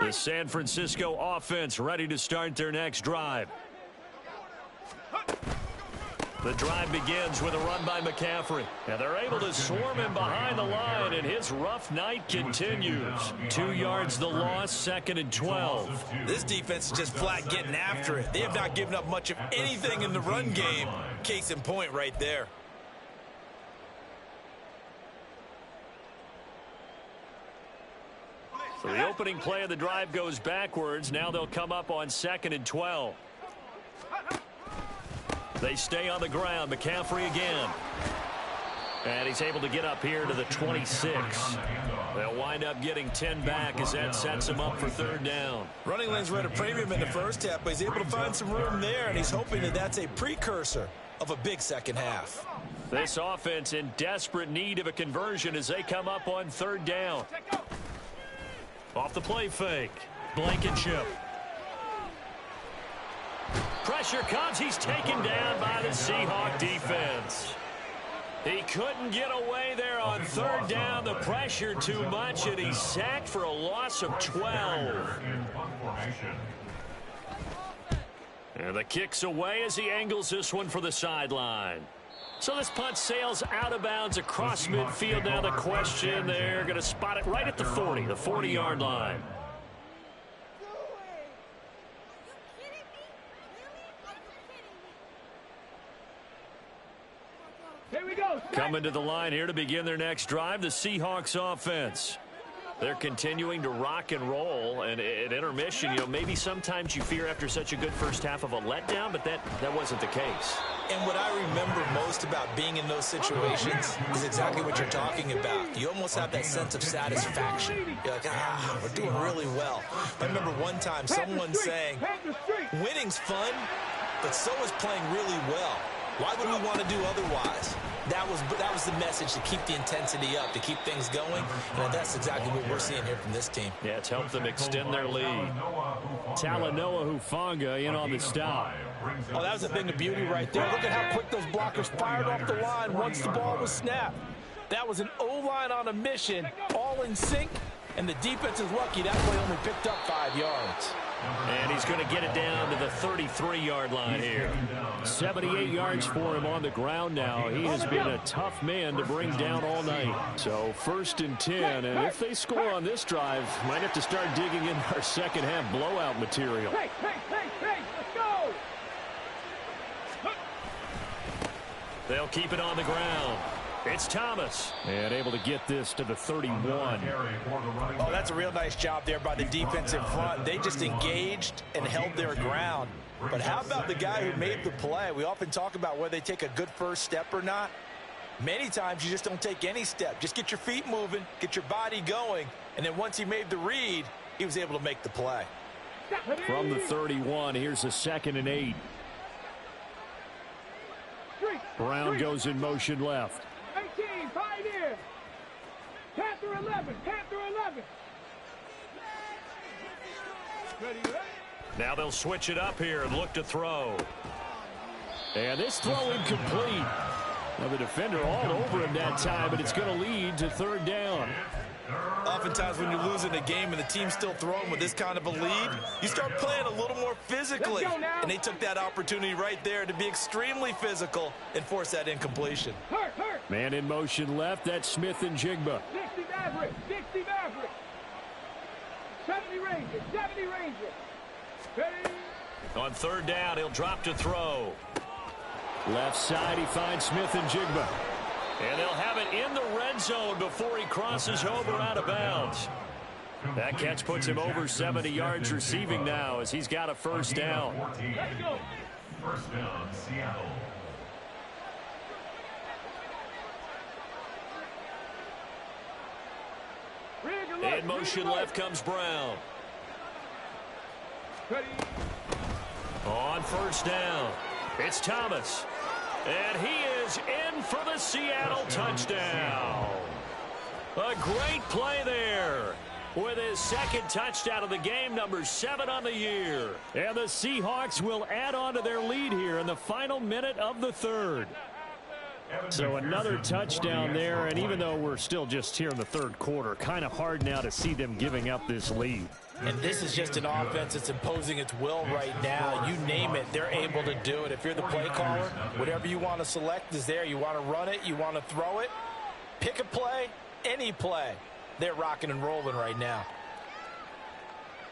The San Francisco offense ready to start their next drive. The drive begins with a run by McCaffrey. And they're able to swarm him behind the line, and his rough night continues. 2 yards the loss, 2nd and 12. This defense is just flat getting after it. They have not given up much of anything in the run game. Case in point right there. So the opening play of the drive goes backwards. Now they'll come up on 2nd and 12. They stay on the ground. McCaffrey again. And he's able to get up here to the 26. They'll wind up getting 10 back as that sets him up for 3rd down. Running lanes were at a premium in the first half, but he's able to find some room there, and he's hoping that that's a precursor of a big second half. This offense in desperate need of a conversion as they come up on 3rd down. Off the play fake. Blankenship. Pressure comes. He's taken down by the Seahawk defense. He couldn't get away there on 3rd down. The pressure too much, and he's sacked for a loss of 12. And the kick's away as he angles this one for the sideline. So this punt sails out of bounds across midfield. Now the question, they're going to spot it right at the 40, the 40-yard line. Coming to the line here to begin their next drive, the Seahawks offense. They're continuing to rock and roll, and at intermission, you know, maybe sometimes you fear after such a good first half of a letdown, but that wasn't the case. And what I remember most about being in those situations is exactly what you're talking about. You almost have that sense of satisfaction. You're like, we're doing really well. I remember one time someone saying, winning's fun, but so is playing really well. Why would we want to do otherwise? That was the message, to keep the intensity up, to keep things going, and that's exactly what we're seeing here from this team. Yeah, it's helped them extend their lead. Talanoa Hufanga in on the stop. Oh, that was a thing of beauty right there. Look at how quick those blockers fired off the line once the ball was snapped. That was an O-line on a mission, all in sync, and the defense is lucky that play only picked up 5 yards. And he's going to get it down to the 33-yard line here. 78 yards for him on the ground now. He has been a tough man to bring down all night. So 1st and 10, and if they score on this drive, might have to start digging in our second half blowout material. Let's go! They'll keep it on the ground. It's Thomas. And able to get this to the 31. Oh, that's a real nice job there by the defensive front. They just engaged and held their ground. But how about the guy who made the play? We often talk about whether they take a good first step or not. Many times you just don't take any step. Just get your feet moving, get your body going, and then once he made the read, he was able to make the play. From the 31, here's a 2nd and 8. Brown goes in motion left. 18, Pioneer. Panther 11, Panther 11. Ready? Now they'll switch it up here and look to throw. And this throw incomplete. Now the defender all over him that time, but it's going to lead to 3rd down. Oftentimes when you're losing a game and the team's still throwing with this kind of a lead, you start playing a little more physically. And they took that opportunity right there to be extremely physical and force that incompletion. Man in motion left, that's Smith and Jigba. 60 Maverick, 60 Maverick. 70 Ranger, 70 Ranger. Ready? On 3rd down, he'll drop to throw. Left side, he finds Smith and Jigba. And they'll have it in the red zone before he crosses over out of bounds. That catch puts him over 70 yards receiving now as he's got a 1st down. Let's go. 1st down, Seattle. In motion left comes Brown. Ready? On 1st down, it's Thomas. And he is in for the Seattle touchdown. A great play there with his 2nd touchdown of the game, number 7 on the year. And the Seahawks will add on to their lead here in the final minute of the 3rd. So another touchdown there, and even though we're still just here in the 3rd quarter, kind of hard now to see them giving up this lead. And this is just an offense that's imposing its will right now. You name it, they're able to do it. If you're the play caller, whatever you want to select is there. You want to run it, you want to throw it, pick a play, any play. They're rocking and rolling right now.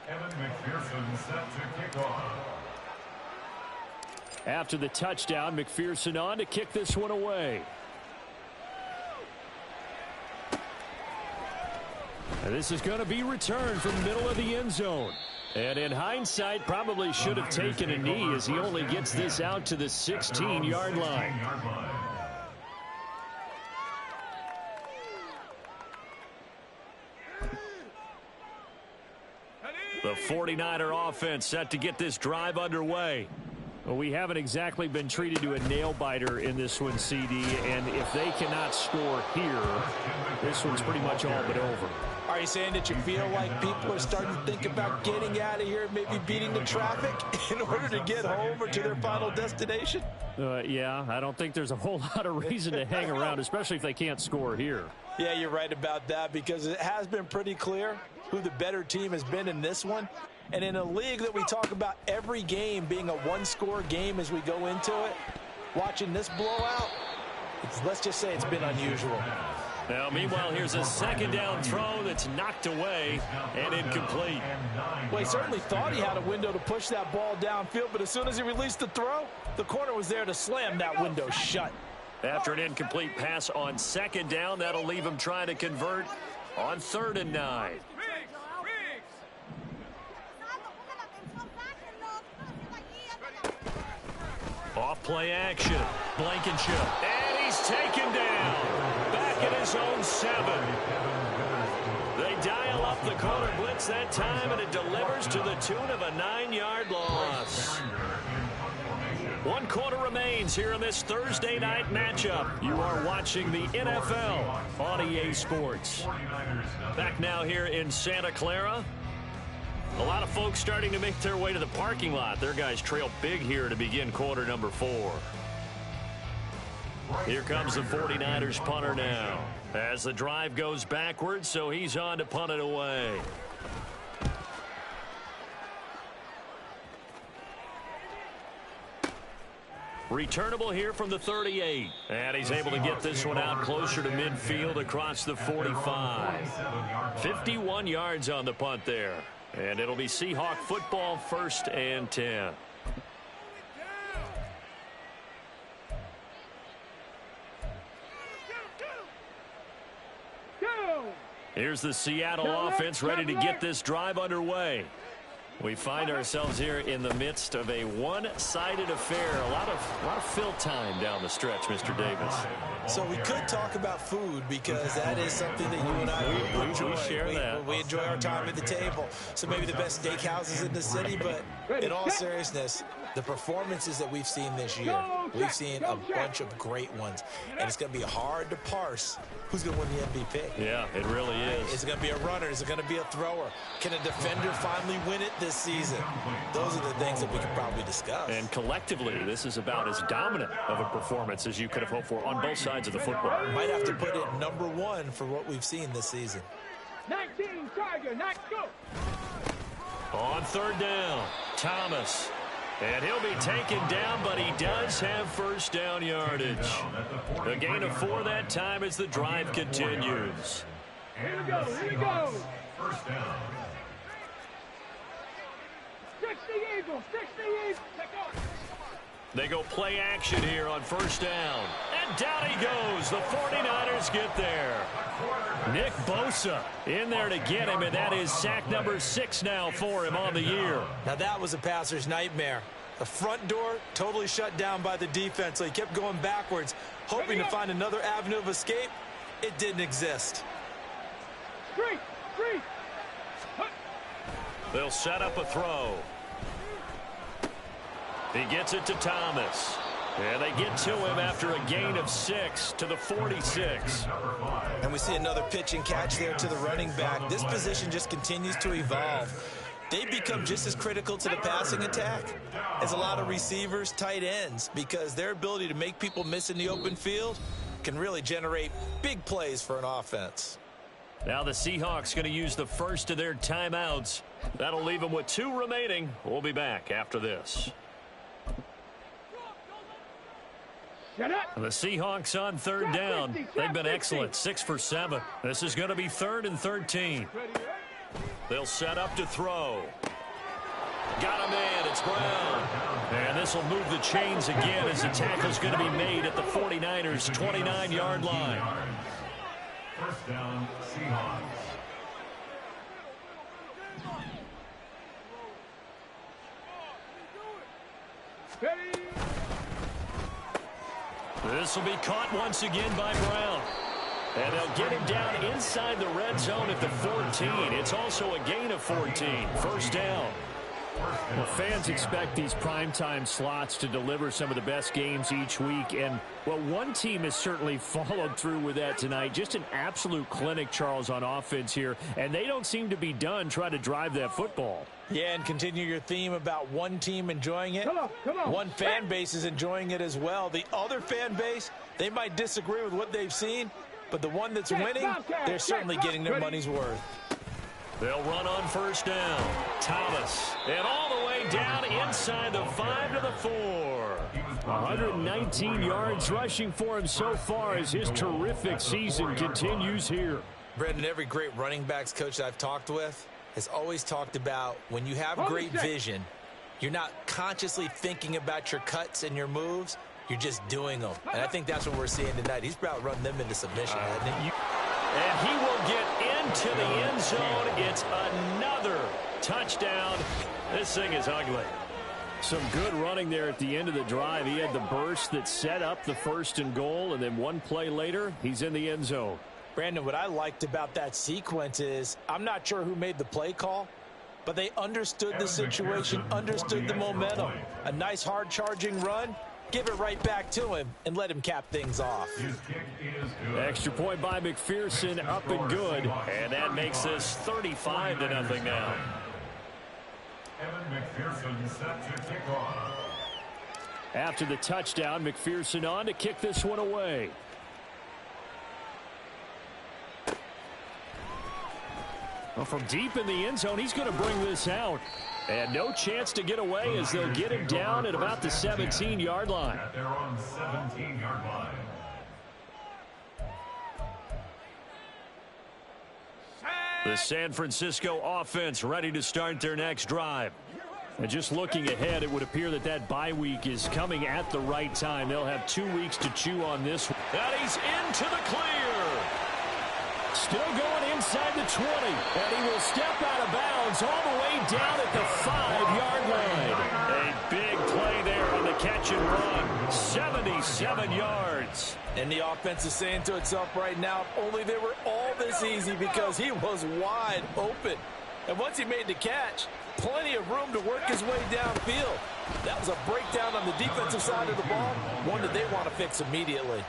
Evan McPherson set to kick off. After the touchdown, McPherson on to kick this one away. And this is going to be returned from the middle of the end zone. And in hindsight, probably should have taken a knee as he only gets this out to the 16-yard line. The 49er offense set to get this drive underway. Well, we haven't exactly been treated to a nail-biter in this one, CD, and if they cannot score here, this one's pretty much all but over. Are you saying that you feel like people are starting to think about getting out of here, maybe beating the traffic in order to get home or to their final destination? Yeah, I don't think there's a whole lot of reason to hang around, especially if they can't score here. Yeah, you're right about that because it has been pretty clear who the better team has been in this one. And in a league that we talk about every game being a one-score game as we go into it, watching this blowout, let's just say it's been unusual. Now, meanwhile, here's a second down throw that's knocked away and incomplete. Well, he certainly thought he had a window to push that ball downfield, but as soon as he released the throw, the corner was there to slam that window shut. After an incomplete pass on second down, that'll leave him trying to convert on 3rd and 9. Off play action. Blankenship. And he's taken down. Back at his own 7. They dial up the corner blitz that time, and it delivers to the tune of a 9-yard loss. 1 quarter remains here in this Thursday night matchup. You are watching the NFL on EA Sports. Back now here in Santa Clara. A lot of folks starting to make their way to the parking lot. Their guys trail big here to begin quarter number 4. Here comes the 49ers punter now. As the drive goes backwards, so he's on to punt it away. Returnable here from the 38. And he's able to get this one out closer to midfield across the 45. 51 yards on the punt there. And it'll be Seahawk football, 1st and 10. Here's the Seattle offense ready to get this drive underway. We find ourselves here in the midst of a one-sided affair. A lot of fill time down the stretch, Mr. Davis. So we could talk about food because that is something that you and I enjoy. We share that. We enjoy our time at the table. So maybe the best steakhouses in the city, but in all seriousness, the performances that we've seen this year, we've seen a bunch of great ones. And it's going to be hard to parse who's going to win the MVP. Yeah, it really is. Is it going to be a runner? Is it going to be a thrower? Can a defender finally win it this season? Those are the things that we could probably discuss. And collectively, this is about as dominant of a performance as you could have hoped for on both sides of the football. Might have to put it number 1 for what we've seen this season. 19, Tiger, not go. On 3rd down, Thomas. And he'll be taken down, but he does have 1st down yardage. A gain of 4 that time as the drive continues. Here we go, here we go. 1st down. 60 Eagles, 60 Eagles. Take off. They go play action here on 1st down. And down he goes. The 49ers get there. Nick Bosa in there to get him, and that is sack number 6 now for him on the year. Now that was a passer's nightmare. The front door totally shut down by the defense, so he kept going backwards, hoping to find another avenue of escape. It didn't exist. Street. They'll set up a throw. He gets it to Thomas. And they get to him after a gain of 6 to the 46. And we see another pitch and catch there to the running back. This position just continues to evolve. They become just as critical to the passing attack as a lot of receivers, tight ends, because their ability to make people miss in the open field can really generate big plays for an offense. Now the Seahawks going to use the first of their timeouts. That'll leave them with 2 remaining. We'll be back after this. The Seahawks on 3rd down. They've been excellent, 6 for 7. This is going to be 3rd and 13. They'll set up to throw. Got a man, it's Brown. And this will move the chains again as the tackle's going to be made at the 49ers' 29-yard line. First down, Seahawks. This will be caught once again by Brown. And they'll get him down inside the red zone at the 14. It's also a gain of 14. First down. Well, fans expect these primetime slots to deliver some of the best games each week. And, well, one team has certainly followed through with that tonight. Just an absolute clinic, Charles, on offense here. And they don't seem to be done trying to drive that football. Yeah, and continue your theme about one team enjoying it. Come on. One fan base is enjoying it as well. The other fan base, they might disagree with what they've seen, but the one that's winning, they're certainly getting their money's worth. They'll run on first down. Thomas. And all the way down inside the 5 to the 4. 119 yards rushing for him so far as his terrific season continues here. Brendan, every great running backs coach that I've talked with has always talked about when you have great vision, you're not consciously thinking about your cuts and your moves. You're just doing them. And I think that's what we're seeing tonight. He's about running them into submission, hasn't he? And he will get into the end zone. It's another touchdown. This thing is ugly. Some good running there at the end of the drive. He had the burst that set up the 1st and goal, and then one play later, he's in the end zone. Brandon, what I liked about that sequence is I'm not sure who made the play call, but they understood the situation, understood the momentum. A nice hard-charging run. Give it right back to him and let him cap things off. His kick is good. Extra point by McPherson, up and good. And that makes this 35-0 now. Evan McPherson set to kick off. After the touchdown, McPherson on to kick this one away. Well, from deep in the end zone, he's going to bring this out. And no chance to get away as they'll get him down at about the 17-yard line. At their own 17-yard line. The San Francisco offense ready to start their next drive. And just looking ahead, it would appear that that bye week is coming at the right time. They'll have 2 weeks to chew on this one. And he's into the clear. Still going inside the 20. And he will step out of bounds all the way down at the 5-yard line. A big play there on the catch and run. 77 yards. And the offense is saying to itself right now, if only they were all this easy, because he was wide open. And once he made the catch, plenty of room to work his way downfield. That was a breakdown on the defensive side of the ball, one that they want to fix immediately.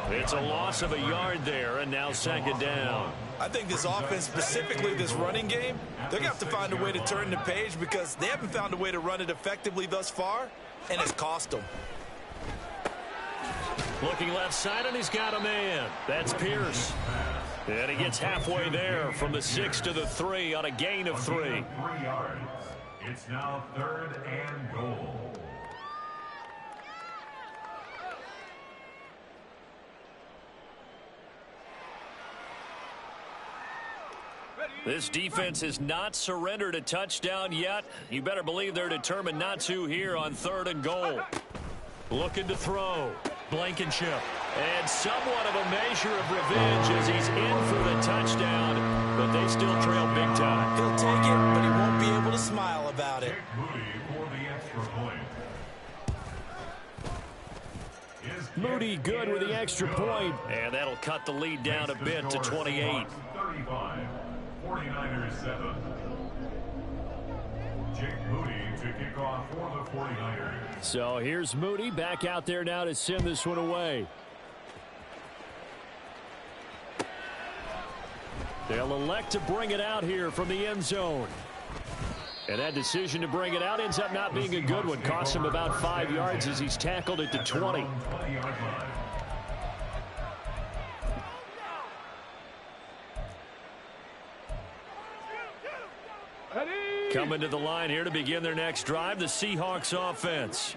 It's a loss of a yard there, and now second down. I think this offense, specifically this running game, they're going to have to find a way to turn the page because they haven't found a way to run it effectively thus far, and it's cost them. Looking left side, and he's got a man. That's Pierce. And he gets halfway there from the 6 to the 3 on a gain of 3. 3 yards. It's now 3rd and goal. This defense has not surrendered a touchdown yet. You better believe they're determined not to here on 3rd and goal. Looking to throw. Blankenship. And somewhat of a measure of revenge as he's in for the touchdown, but they still trail big time. He'll take it, but he won't be able to smile about it. Moody for the extra point. Moody good with the extra point. And that'll cut the lead down a bit to 28. 35, 49ers 7. Jake Moody to kick off for the 49ers. So here's Moody back out there now to send this one away. They'll elect to bring it out here from the end zone. And that decision to bring it out ends up not being a good one. Costs him about 5 yards as he's tackled at the 20. Coming to the line here to begin their next drive, the Seahawks offense.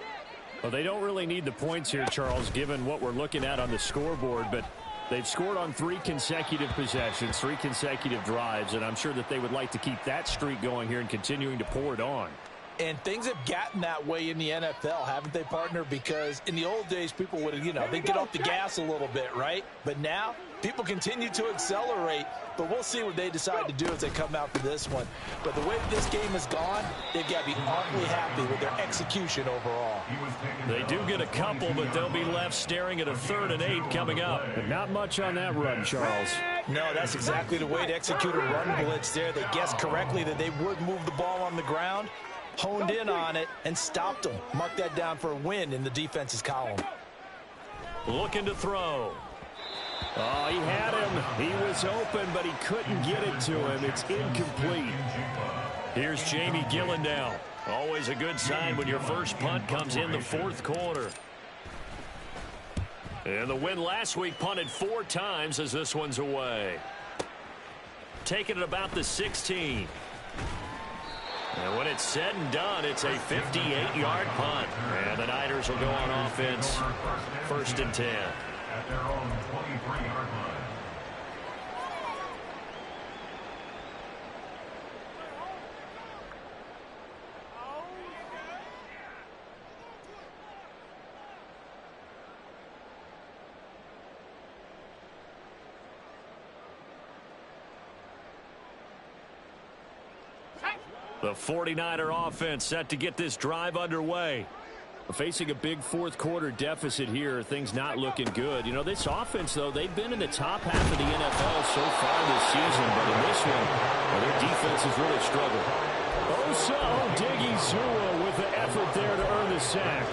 Well, they don't really need the points here, Charles, given what we're looking at on the scoreboard, but they've scored on 3 consecutive possessions, 3 consecutive drives, and I'm sure that they would like to keep that streak going here and continuing to pour it on. And things have gotten that way in the NFL, haven't they, partner? Because in the old days, people would, they'd get off the gas a little bit, right? But now, people continue to accelerate. But we'll see what they decide to do as they come out for this one. But the way this game has gone, they've got to be awfully happy with their execution overall. They do get a couple, but they'll be left staring at a 3rd and 8 coming up. But not much on that run, Charles. No, that's exactly the way to execute a run blitz there. They guessed correctly that they would move the ball on the ground, honed in on it, and stopped them. Mark that down for a win in the defense's column. Looking to throw. Oh, he had him. He was open, but he couldn't get it to him. It's incomplete. Here's Jamie Gillendow. Always a good sign when your first punt comes in the 4th quarter. And the win last week, punted 4 times as this one's away. Taking it about the 16. And when it's said and done, it's a 58-yard punt. And the Niners will go on offense, 1st and 10. At their own 23-yard line. The 49er offense set to get this drive underway. Facing a big 4th quarter deficit here, things not looking good. This offense, though, they've been in the top half of the NFL so far this season, but in this one, their defense has really struggled. Osa Odighizuwa with the effort there to earn the sack.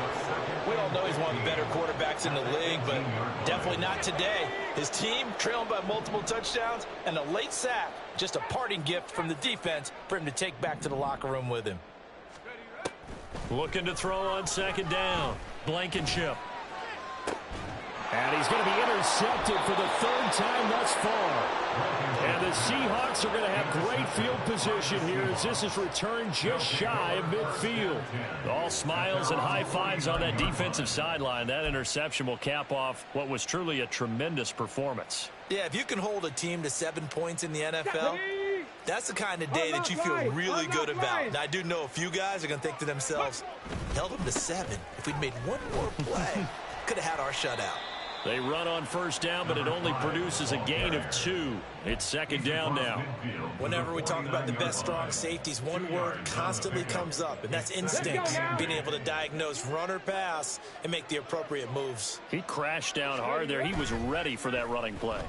We all know he's one of the better quarterbacks in the league, but definitely not today. His team trailing by multiple touchdowns and a late sack. Just a parting gift from the defense for him to take back to the locker room with him. Looking to throw on 2nd down. Blankenship. And he's going to be intercepted for the 3rd time thus far. And the Seahawks are going to have great field position here as this is returned just shy of midfield. All smiles and high fives on that defensive sideline. That interception will cap off what was truly a tremendous performance. Yeah, if you can hold a team to 7 points in the NFL, that's the kind of day that you feel really good about. Now, I do know a few guys are going to think to themselves, held them to 7. If we'd made one more play, could have had our shutout. They run on 1st down, but it only produces a gain of 2. It's 2nd down now. Whenever we talk about the best strong safeties, one word constantly comes up, and that's instinct. Being able to diagnose run or pass and make the appropriate moves. He crashed down hard there. He was ready for that running play.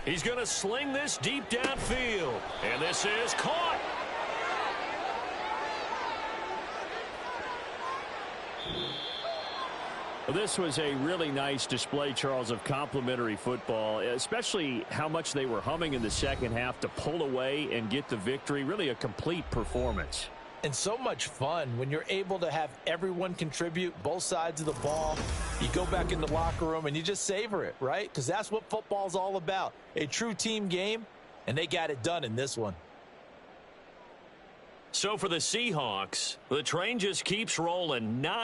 He's going to sling this deep downfield. And this is caught. Well, this was a really nice display, Charles, of complimentary football, especially how much they were humming in the second half to pull away and get the victory. Really a complete performance. And so much fun when you're able to have everyone contribute, both sides of the ball. You go back in the locker room and you just savor it, right? Because that's what football's all about. A true team game, and they got it done in this one. So for the Seahawks, the train just keeps rolling. 9